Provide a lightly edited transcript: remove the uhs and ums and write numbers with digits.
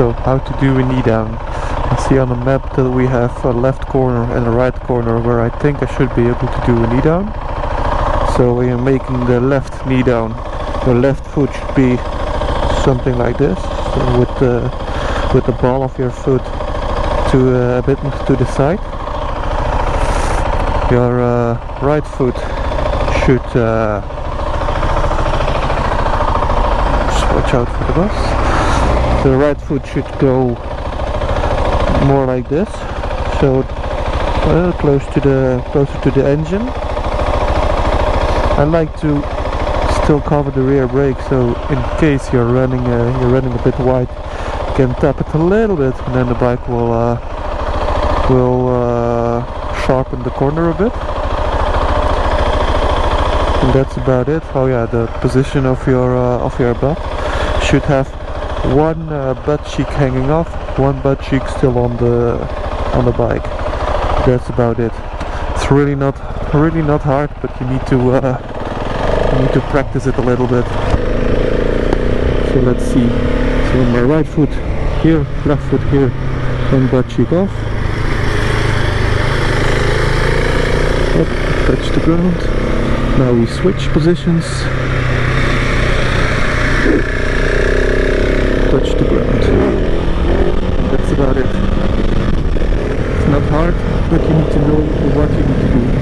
So how to do a knee down. You see on the map that we have a left corner and a right corner where I think I should be able to do a knee down. So when you're making the left knee down, your left foot should be something like this. So with the ball of your foot to a bit to the side. Your right foot should watch out for the bus. The right foot should go more like this, so closer to the engine. I like to still cover the rear brake, so in case you're running a bit wide, you can tap it a little bit, and then the bike will sharpen the corner a bit. And that's about it. Oh yeah, the position of your butt should have one butt cheek hanging off, one butt cheek still on the bike. That's about it. It's really not hard, but you need to practice it a little bit. So let's see. So my right foot here, left foot here, one butt cheek off. Up, touch the ground. Now we switch positions. Touch the ground. That's about it. It's not hard, but you need to know what you need to do.